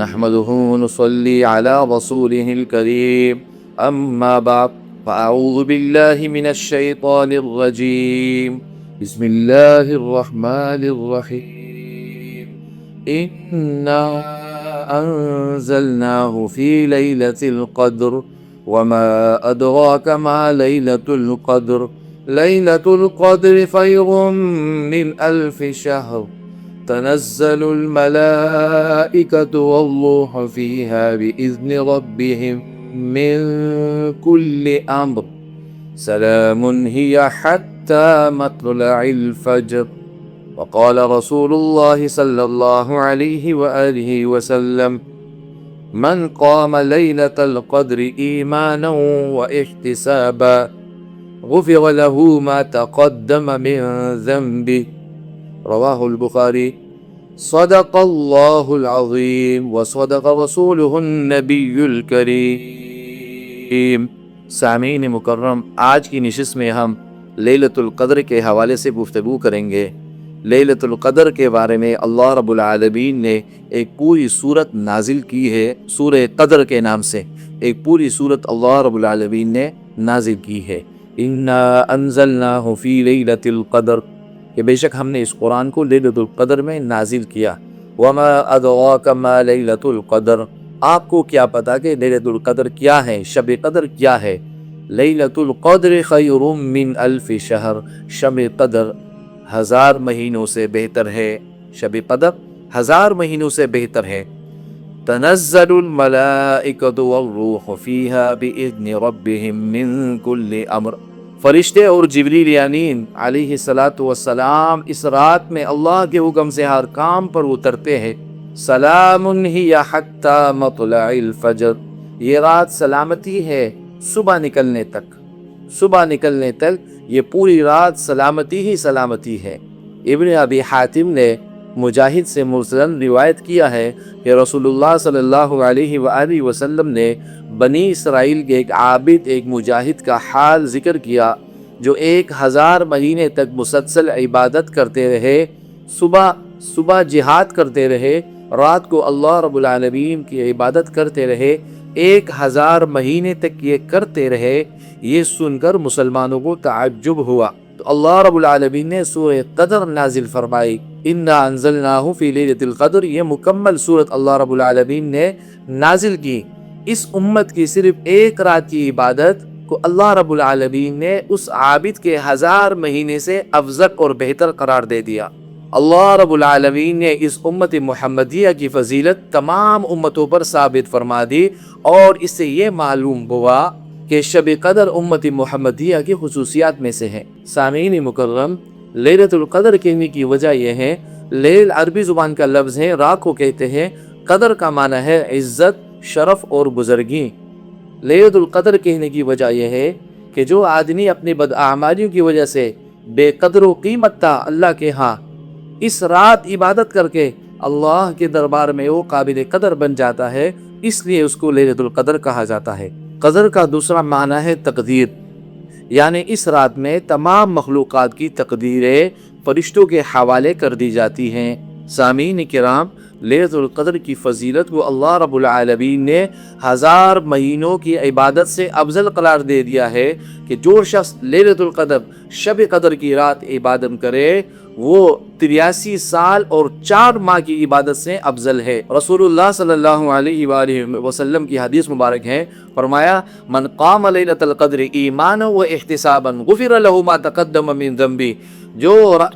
نحمده ونصلي على رسوله الكريم أما بعد فأعوذ بالله من الشيطان الرجيم بسم الله الرحمن الرحيم إنا أنزلناه في ليلة القدر وما أدراك ما ليلة القدر ليلة القدر خير من ألف شهر تنزل الملائكة والروح فيها بإذن ربهم من كل أمر سلام هي حتى مطلع الفجر. وقال رسول الله صلى الله عليه وآله وسلم من قام ليلة القدر إيمانا واحتسابا غفر له ما تقدم من ذنبه. رواہ البخاری. صدق اللہ العظیم وصدق رسولہ النبی الکریم. سامعین مکرم، آج کی نشست میں ہم لیلۃ القدر کے حوالے سے گفتگو کریں گے. لیلۃ القدر کے بارے میں اللہ رب العالمین نے ایک پوری صورت نازل کی ہے. سورہ قدر کے نام سے ایک پوری صورت اللہ رب العالمین نے نازل کی ہے. انا انزلناہ فی لیلۃ القدر، کہ بے شک ہم نے اس قرآن کو لیلۃ القدر میں نازل کیا. وما ادراک ما لیلۃ القدر، آپ کو کیا پتا کہ لیلۃ القدر کیا ہے، شب قدر کیا ہے. لیلۃ القدر خیر من الف شہر، شب قدر 1000 مہینوں سے بہتر ہے. شب قدر 1000 مہینوں سے بہتر ہے. تنزل الملائکۃ والروح فیہا بإذن ربہم من کل امر، فرشتے اور جبریل امین علیہ السلام اس رات میں اللہ کے حکم سے ہر کام پر اترتے ہیں. سلام ہی حتی مطلع الفجر، یہ رات سلامتی ہے صبح نکلنے تک. صبح نکلنے تک یہ پوری رات سلامتی ہی سلامتی ہے. ابن ابی حاتم نے مجاہد سے مرسلاً روایت کیا ہے کہ رسول اللہ صلی اللہ علیہ وآلہ وسلم نے بنی اسرائیل کے ایک عابد، ایک مجاہد کا حال ذکر کیا جو 1000 مہینے تک مسلسل عبادت کرتے رہے. صبح جہاد کرتے رہے، رات کو اللہ رب العالمین کی عبادت کرتے رہے. 1000 مہینے تک یہ کرتے رہے. یہ سن کر مسلمانوں کو تعجب ہوا تو اللہ رب العالمین نے سورہ قدر نازل فرمائی. انا انزلناہ فی لیلۃ القدر، یہ مکمل سورت اللہ رب العالمین نے نازل کی. اس امت کی صرف ایک رات کی عبادت کو اللہ رب العالمین نے اس عابد کے 1000 مہینے سے افضل اور بہتر قرار دے دیا. اللہ رب العالمین نے اس امت محمدیہ کی فضیلت تمام امتوں پر ثابت فرما دی، اور اس سے یہ معلوم ہوا کہ شب قدر امت محمدیہ کی خصوصیات میں سے ہے. سامعین مکرم، لیلۃ القدر کہنے کی وجہ یہ ہے، لیل عربی زبان کا لفظ ہے، رات کو کہتے ہیں. قدر کا معنی ہے عزت، شرف اور بزرگی. لیلۃ القدر کہنے کی وجہ یہ ہے کہ جو آدمی اپنی بداعمالیوں کی وجہ سے بے قدر و قیمت تھا اللہ کے ہاں، اس رات عبادت کر کے اللہ کے دربار میں وہ قابل قدر بن جاتا ہے. اس لیے اس کو لیلۃ القدر کہا جاتا ہے. قدر کا دوسرا معنی ہے تقدیر، یعنی اس رات میں تمام مخلوقات کی تقدیریں فرشتوں کے حوالے کر دی جاتی ہیں. سامعین کرام، لیلۃ القدر کی فضیلت کو اللہ رب العالمین نے 1000 مہینوں کی عبادت سے افضل قرار دے دیا ہے کہ جو شخص لیلۃ القدر شب قدر کی رات عبادت کرے وہ 83 سال اور 4 ماہ کی عبادت سے افضل ہے. رسول اللہ صلی اللہ علیہ وآلہ وسلم کی حدیث مبارک ہے، فرمایا من قام لیلۃ القدر ایمانا و احتسابا غفر له ما تقدم من ذنبه،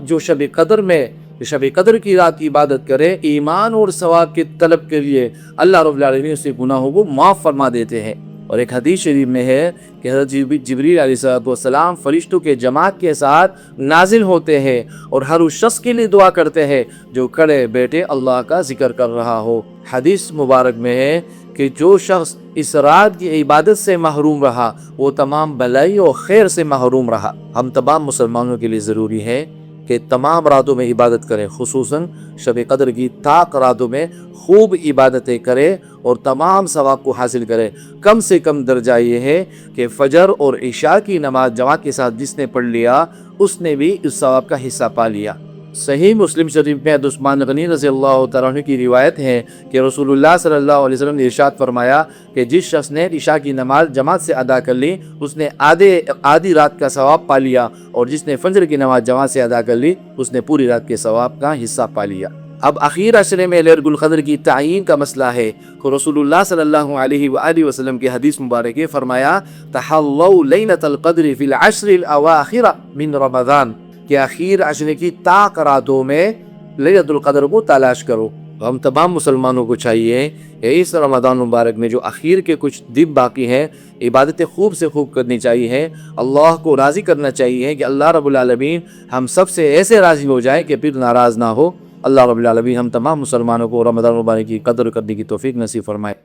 جو شب قدر کی رات عبادت کرے ایمان اور ثواب کے طلب کے لیے، اللہ رب العالمین اس کے گناہوں کو معاف فرما دیتے ہیں. اور ایک حدیث شریف میں ہے کہ حضرت جبریل علیہ السلام فرشتوں کے جماعت کے ساتھ نازل ہوتے ہیں اور ہر اس شخص کے لیے دعا کرتے ہیں جو کھڑے بیٹھے اللہ کا ذکر کر رہا ہو. حدیث مبارک میں ہے کہ جو شخص اس رات کی عبادت سے محروم رہا وہ تمام بلائی اور خیر سے محروم رہا. ہم تمام مسلمانوں کے لیے ضروری ہے کہ تمام راتوں میں عبادت کریں، خصوصاً شب قدر کی طاق راتوں میں خوب عبادتیں کریں اور تمام ثواب کو حاصل کریں. کم سے کم درجہ یہ ہے کہ فجر اور عشاء کی نماز جماعت کے ساتھ جس نے پڑھ لیا اس نے بھی اس ثواب کا حصہ پا لیا. صحیح مسلم شریف میں حضرت عثمان غنی رضی اللہ تعالیٰ عنہ کی روایت ہے کہ رسول اللہ صلی اللہ علیہ وسلم نے ارشاد فرمایا کہ جس شخص نے عشاء کی نماز جماعت سے ادا کر لی اس نے آدھی رات کا ثواب پا لیا، اور جس نے فجر کی نماز جماعت سے ادا کر لی اس نے پوری رات کے ثواب کا حصہ پا لیا۔ اب اخیر عشرے میں لیلۃ القدر کی تعیین کا مسئلہ ہے تو رسول اللہ صلی اللہ علیہ وآلہ وسلم کی حدیث مبارک ہے، فرمایا تحلوا لیلۃ القدر فی العشر الاواخر من رمضان، کہ اخیر عشرے کی طاق راتوں میں لیلۃ القدر کو تلاش کرو۔ ہم تمام مسلمانوں کو چاہیے کہ اس رمضان مبارک میں جو اخیر کے کچھ دن باقی ہیں عبادتیں خوب سے خوب کرنی چاہیے، اللہ کو راضی کرنا چاہیے کہ اللہ رب العالمین ہم سب سے ایسے راضی ہو جائے کہ پھر ناراض نہ ہو۔ اللہ رب العالمین ہم تمام مسلمانوں کو رمضان مبارک کی قدر کرنے کی توفیق نصیب فرمائے۔